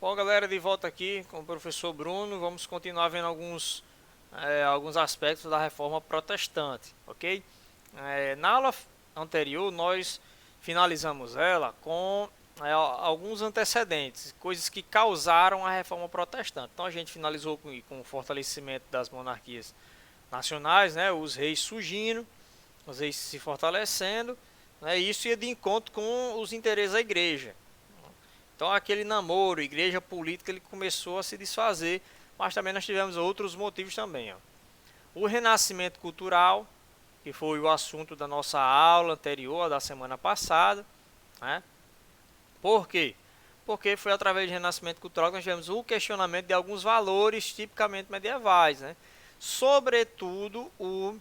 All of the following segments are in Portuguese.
Bom, galera, de volta aqui com o professor Bruno. Vamos continuar vendo alguns aspectos da reforma protestante, ok? Na aula anterior, nós finalizamos ela com alguns antecedentes, coisas que causaram a reforma protestante. Então, a gente finalizou com o fortalecimento das monarquias nacionais, né? Os reis surgindo, os reis se fortalecendo, né? E isso ia de encontro com os interesses da igreja. Então aquele namoro, igreja política, ele começou a se desfazer, mas também nós tivemos outros motivos também. Ó. O renascimento cultural, que foi o assunto da nossa aula anterior, da semana passada. Né? Por quê? Porque foi através do renascimento cultural que nós tivemos o questionamento de alguns valores tipicamente medievais. Né? Sobretudo o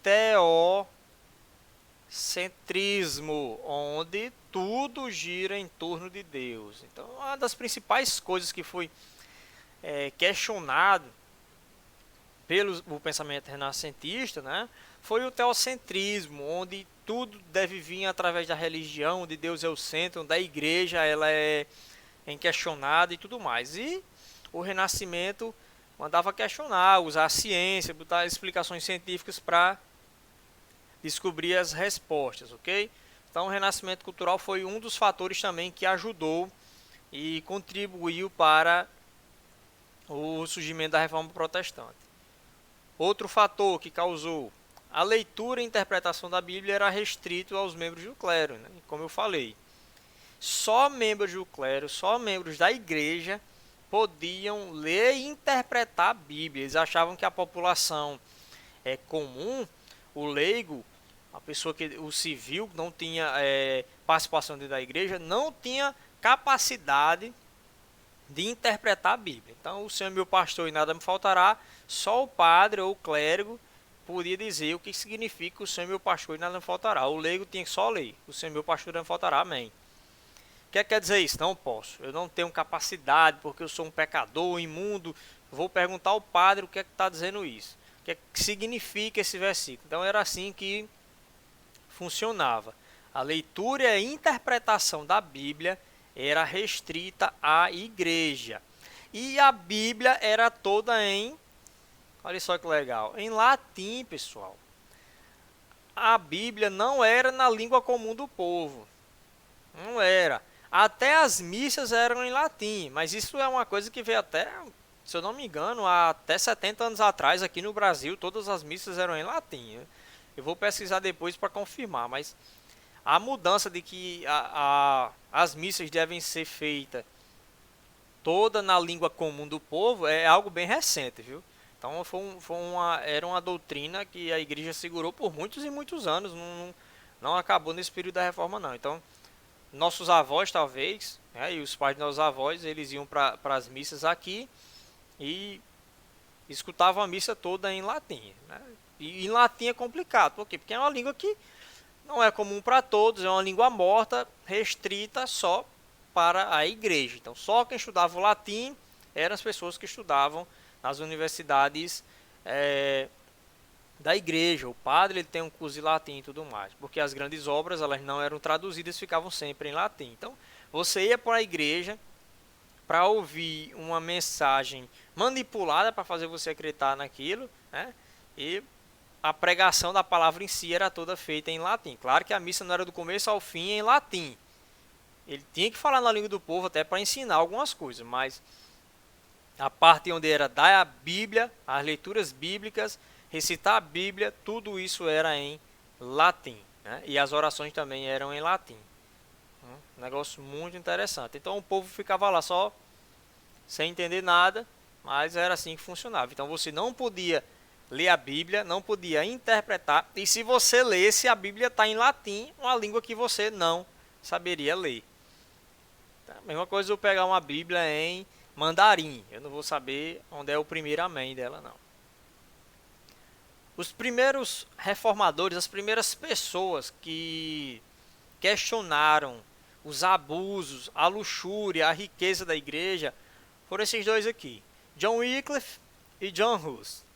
teocentrismo, onde tudo gira em torno de Deus. Então, uma das principais coisas que foi questionado pelo pensamento renascentista, né, foi o teocentrismo, onde tudo deve vir através da religião, onde Deus é o centro, onde a igreja ela é inquestionada e tudo mais. E o Renascimento mandava questionar, usar a ciência, botar explicações científicas para descobrir as respostas, ok? Então o renascimento cultural foi um dos fatores também que ajudou e contribuiu para o surgimento da reforma protestante. Outro fator que causou a leitura e interpretação da Bíblia era restrito aos membros do clero, né? Como eu falei. Só membros do clero, só membros da igreja podiam ler e interpretar a Bíblia. Eles achavam que a população comum, o leigo, a pessoa o civil, não tinha participação dentro da igreja, não tinha capacidade de interpretar a Bíblia. Então, o Senhor é meu pastor e nada me faltará, só o padre ou o clérigo podia dizer o que significa o Senhor é meu pastor e nada me faltará. O leigo tinha que só ler, o Senhor é meu pastor e nada me faltará, amém. O que quer dizer isso? Não posso, eu não tenho capacidade porque eu sou um pecador, imundo. Vou perguntar ao padre o que está dizendo isso. O que significa esse versículo. Então era assim que funcionava. A leitura e a interpretação da Bíblia era restrita à igreja. E a Bíblia era toda olha só que legal, em latim, pessoal. A Bíblia não era na língua comum do povo. Não era. Até as missas eram em latim, mas isso é uma coisa que veio até, se eu não me engano, até 70 anos atrás aqui no Brasil, todas as missas eram em latim. Eu vou pesquisar depois para confirmar, mas a mudança de que as missas devem ser feitas toda na língua comum do povo é algo bem recente, viu? Então era uma doutrina que a igreja segurou por muitos e muitos anos, não acabou nesse período da reforma não. Então, nossos avós talvez, né, e os pais dos nossos avós, eles iam para as missas aqui e escutavam a missa toda em latim, né? E em latim é complicado, por quê? Porque é uma língua que não é comum para todos, é uma língua morta, restrita só para a igreja. Então, só quem estudava o latim eram as pessoas que estudavam nas universidades da igreja. O padre ele tem um curso de latim e tudo mais, porque as grandes obras elas não eram traduzidas, ficavam sempre em latim. Então, você ia para a igreja para ouvir uma mensagem manipulada para fazer você acreditar naquilo, né? E a pregação da palavra em si era toda feita em latim. Claro que a missa não era do começo ao fim em latim. Ele tinha que falar na língua do povo até para ensinar algumas coisas, mas a parte onde era da Bíblia, as leituras bíblicas, recitar a Bíblia, tudo isso era em latim, né? E as orações também eram em latim. Um negócio muito interessante. Então o povo ficava lá só sem entender nada, mas era assim que funcionava. Então você não podia ler a Bíblia, não podia interpretar, e se você lesse, a Bíblia está em latim, uma língua que você não saberia ler. Tá? A mesma coisa eu pegar uma Bíblia em mandarim, eu não vou saber onde é o primeiro amém dela, não. Os primeiros reformadores, as primeiras pessoas que questionaram os abusos, a luxúria, a riqueza da igreja, foram esses dois aqui, John Wycliffe e John Hus.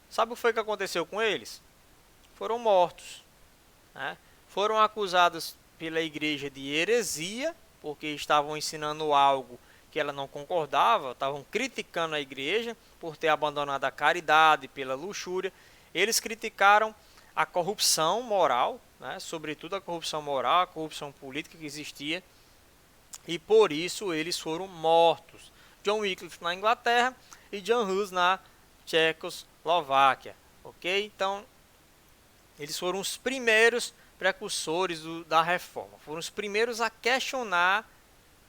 Sabe o que foi que aconteceu com eles? Foram mortos, né? Foram acusados pela igreja de heresia porque estavam ensinando algo que ela não concordava, estavam criticando a igreja por ter abandonado a caridade pela luxúria. Eles criticaram a corrupção moral, né, sobretudo a corrupção moral, a corrupção política que existia, e por isso eles foram mortos. John Wycliffe na Inglaterra e John Hus na Tchecoslováquia, ok? Então, eles foram os primeiros precursores da reforma, foram os primeiros a questionar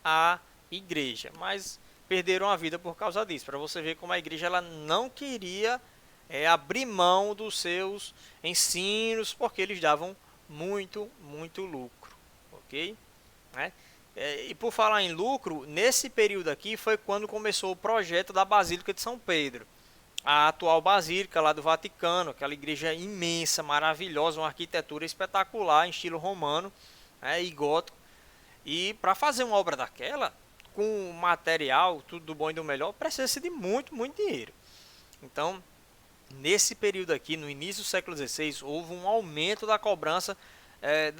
a igreja, mas perderam a vida por causa disso, para você ver como a igreja ela não queria abrir mão dos seus ensinos, porque eles davam muito lucro, ok? Né? E por falar em lucro, nesse período aqui foi quando começou o projeto da Basílica de São Pedro, a atual Basílica lá do Vaticano, aquela igreja imensa, maravilhosa, uma arquitetura espetacular em estilo romano, né, e gótico. E para fazer uma obra daquela, com material, tudo do bom e do melhor, precisa de muito dinheiro. Então, nesse período aqui, no início do século XVI, houve um aumento da cobrança,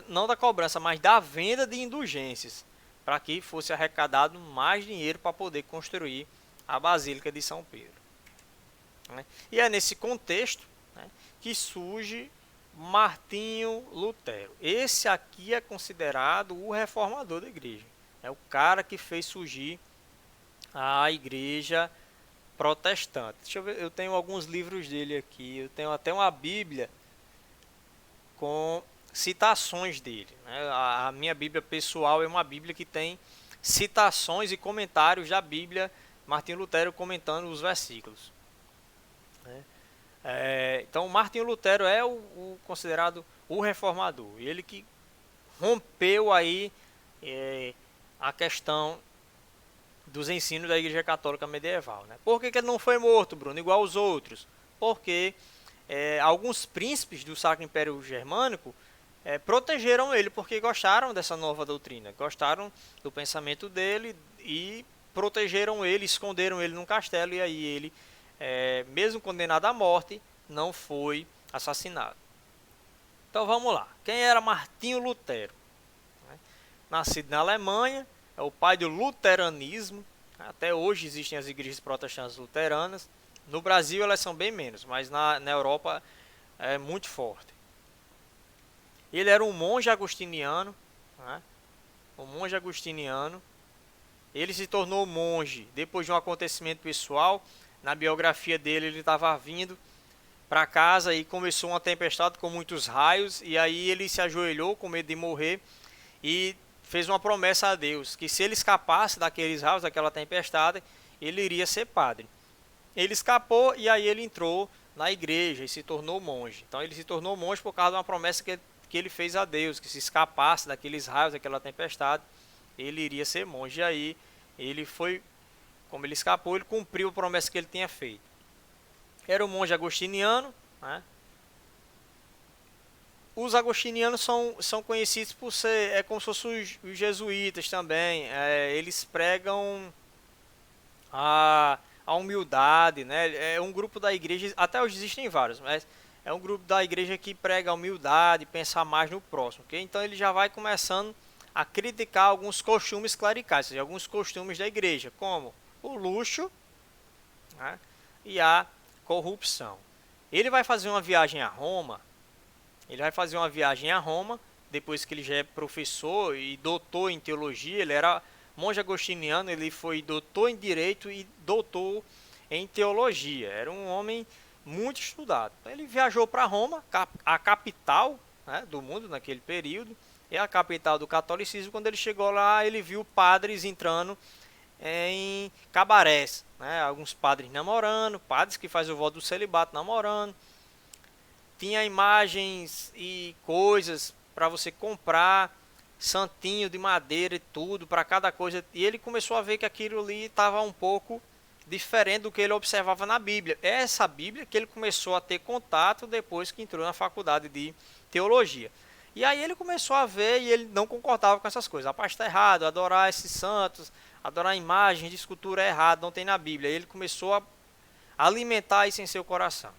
não da cobrança, mas da venda de indulgências, para que fosse arrecadado mais dinheiro para poder construir a Basílica de São Pedro. Né? E é nesse contexto, né, que surge Martinho Lutero. Esse aqui é considerado o reformador da igreja. É o cara que fez surgir a igreja protestante. Deixa eu ver, eu tenho alguns livros dele aqui. Eu tenho até uma Bíblia com citações dele. Né? A minha Bíblia pessoal é uma Bíblia que tem citações e comentários da Bíblia, Martinho Lutero comentando os versículos. Né? Então, Martinho Lutero é o considerado o reformador. Ele que rompeu aí a questão dos ensinos da Igreja Católica medieval. Né? Por que ele não foi morto, Bruno, igual os outros? Porque alguns príncipes do Sacro Império Germânico protegeram ele porque gostaram dessa nova doutrina, gostaram do pensamento dele e protegeram ele, esconderam ele num castelo, e aí ele, mesmo condenado à morte, não foi assassinado. Então vamos lá. Quem era Martinho Lutero? Nascido na Alemanha, é o pai do luteranismo. Até hoje existem as igrejas protestantes luteranas. No Brasil elas são bem menos, mas na Europa é muito forte. Ele era um monge agostiniano. Né? Um monge agostiniano. Ele se tornou monge depois de um acontecimento pessoal. Na biografia dele, ele estava vindo para casa e começou uma tempestade com muitos raios. E aí ele se ajoelhou com medo de morrer e fez uma promessa a Deus, que se ele escapasse daqueles raios, daquela tempestade, ele iria ser padre. Ele escapou e aí ele entrou na igreja e se tornou monge. Então ele se tornou monge por causa de uma promessa que ele fez a Deus, que se escapasse daqueles raios, daquela tempestade, ele iria ser monge. E aí ele foi, como ele escapou, ele cumpriu a promessa que ele tinha feito. Era um monge agostiniano, né? Os agostinianos são conhecidos por ser, como se fossem os jesuítas também. Eles pregam a humildade, né? É um grupo da igreja, até hoje existem vários, mas é um grupo da igreja que prega a humildade, pensar mais no próximo, ok? Então ele já vai começando a criticar alguns costumes clericais, ou seja, alguns costumes da igreja, como o luxo, né, e a corrupção. Ele vai fazer uma viagem a Roma. Depois que ele já é professor e doutor em teologia. Ele era monge agostiniano, ele foi doutor em direito e doutor em teologia. Era um homem muito estudado. Então, ele viajou para Roma, a capital, né, do mundo naquele período, é a capital do catolicismo. Quando ele chegou lá, ele viu padres entrando em cabarés, né, alguns padres namorando, padres que fazem o voto do celibato namorando. Tinha imagens e coisas para você comprar, santinho de madeira e tudo, para cada coisa. E ele começou a ver que aquilo ali estava um pouco diferente do que ele observava na Bíblia. É essa Bíblia que ele começou a ter contato depois que entrou na faculdade de teologia. E aí ele começou a ver e ele não concordava com essas coisas. Rapaz, está errado, adorar esses santos, adorar imagens de escultura é errado, não tem na Bíblia. E ele começou a alimentar isso em seu coração.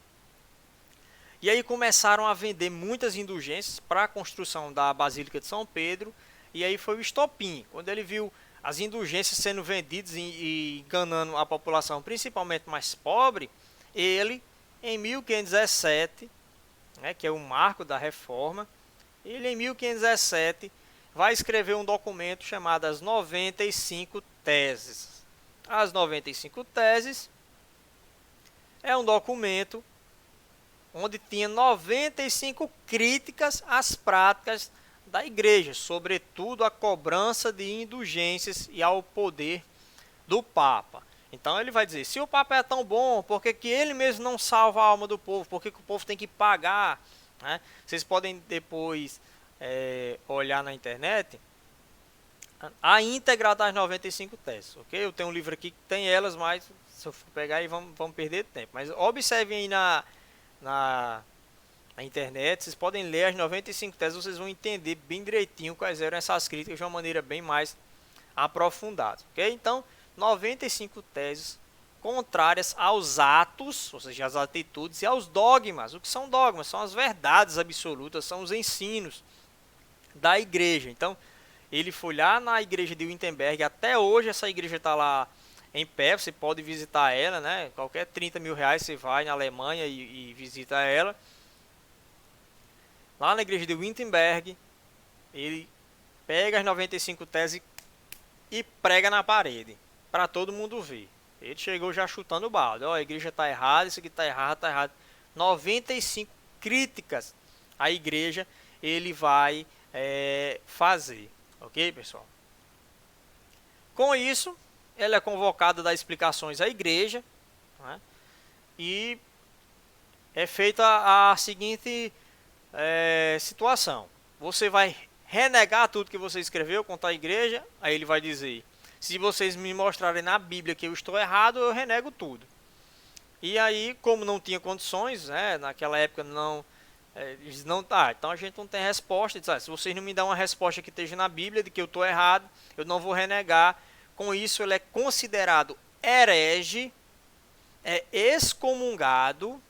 E aí começaram a vender muitas indulgências para a construção da Basílica de São Pedro. E aí foi o estopim. Quando ele viu as indulgências sendo vendidas e enganando a população, principalmente mais pobre, ele, em 1517, né, que é o marco da reforma, ele em 1517 vai escrever um documento chamado As 95 Teses. As 95 Teses é um documento onde tinha 95 críticas às práticas da igreja, sobretudo a cobrança de indulgências e ao poder do Papa. Então ele vai dizer, se o Papa é tão bom, por que ele mesmo não salva a alma do povo? Por que o povo tem que pagar? Né? Vocês podem depois olhar na internet a íntegra das 95 teses, ok? Eu tenho um livro aqui que tem elas, mas se eu for pegar aí vamos perder tempo. Mas observem aí na internet, vocês podem ler as 95 teses, vocês vão entender bem direitinho quais eram essas críticas de uma maneira bem mais aprofundada, ok? Então, 95 teses contrárias aos atos, ou seja, às atitudes e aos dogmas. O que são dogmas? São as verdades absolutas, são os ensinos da igreja. Então, ele foi lá na igreja de Wittenberg, até hoje essa igreja está lá em pé, você pode visitar ela, né? Qualquer 30 mil reais você vai na Alemanha e visita ela. Lá na igreja de Wittenberg, ele pega as 95 teses e prega na parede, para todo mundo ver. Ele chegou já chutando o balde. Ó, a igreja está errada, isso aqui está errado, está errado. 95 críticas à igreja ele vai fazer. Ok, pessoal? Com isso, ele é convocado a dar explicações à igreja, né? E é feita a seguinte situação. Você vai renegar tudo que você escreveu contra a igreja, aí ele vai dizer, se vocês me mostrarem na Bíblia que eu estou errado, eu renego tudo. E aí, como não tinha condições, né, naquela época eles não então a gente não tem resposta. Se vocês não me dão uma resposta que esteja na Bíblia de que eu estou errado, eu não vou renegar. Com isso, ele é considerado herege, é excomungado,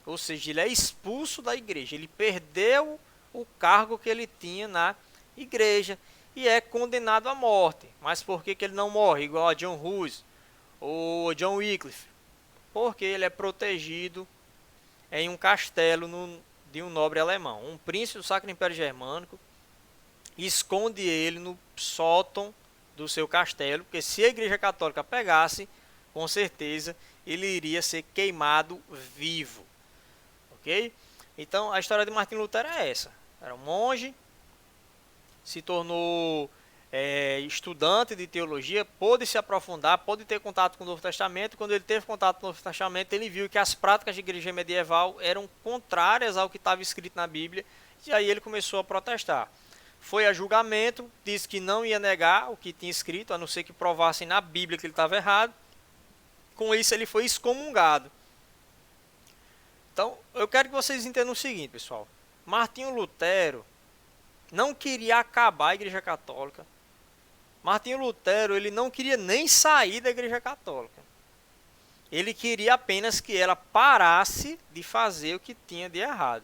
ou seja, ele é expulso da igreja. Ele perdeu o cargo que ele tinha na igreja e é condenado à morte. Mas por que ele não morre igual a John Hus ou John Wycliffe? Porque ele é protegido em um castelo de um nobre alemão. Um príncipe do Sacro Império Germânico esconde ele no sótão do seu castelo, porque se a igreja católica pegasse, com certeza ele iria ser queimado vivo. Ok? Então a história de Martinho Lutero é essa. Era um monge, se tornou estudante de teologia, pôde se aprofundar, pôde ter contato com o Novo Testamento. Quando ele teve contato com o Novo Testamento, ele viu que as práticas de igreja medieval eram contrárias ao que estava escrito na Bíblia, e aí ele começou a protestar. Foi a julgamento, disse que não ia negar o que tinha escrito, a não ser que provassem na Bíblia que ele estava errado. Com isso ele foi excomungado. Então, eu quero que vocês entendam o seguinte, pessoal. Martinho Lutero não queria acabar a igreja católica. Martinho Lutero, ele não queria nem sair da igreja católica. Ele queria apenas que ela parasse de fazer o que tinha de errado.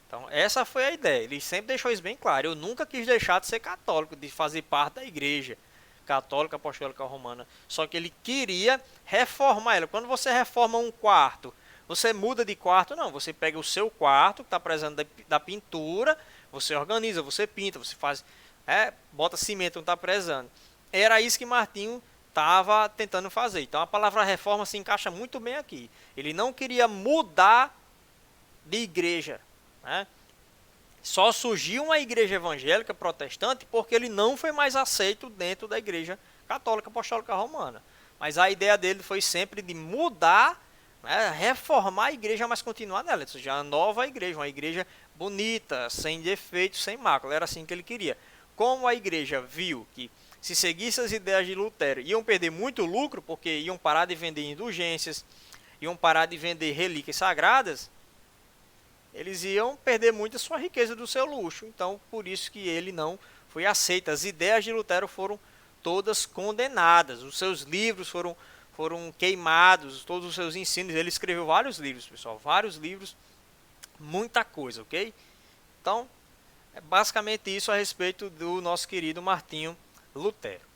Então, essa foi a ideia. Ele sempre deixou isso bem claro. Eu nunca quis deixar de ser católico, de fazer parte da igreja católica apostólica romana. Só que ele queria reformar ela. Quando você reforma um quarto, você muda de quarto? Não, você pega o seu quarto, que está precisando da pintura, você organiza, você pinta, você faz, bota cimento, não está precisando. Era isso que Martinho estava tentando fazer. Então a palavra reforma se encaixa muito bem aqui. Ele não queria mudar de igreja, né? Só surgiu uma igreja evangélica protestante porque ele não foi mais aceito dentro da igreja católica apostólica romana. Mas a ideia dele foi sempre de mudar, né, reformar a igreja, mas continuar nela. Ou seja, uma nova igreja, uma igreja bonita, sem defeitos, sem mácula. Era assim que ele queria. Como a igreja viu que se seguisse as ideias de Lutero, iam perder muito lucro, porque iam parar de vender indulgências, iam parar de vender relíquias sagradas, eles iam perder muito a sua riqueza do seu luxo. Então, por isso que ele não foi aceito. As ideias de Lutero foram todas condenadas. Os seus livros foram queimados, todos os seus ensinos. Ele escreveu vários livros, pessoal. Vários livros, muita coisa, ok? Então, É basicamente isso a respeito do nosso querido Martinho Lutero.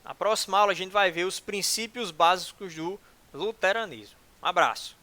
Na próxima aula a gente vai ver os princípios básicos do luteranismo. Um abraço.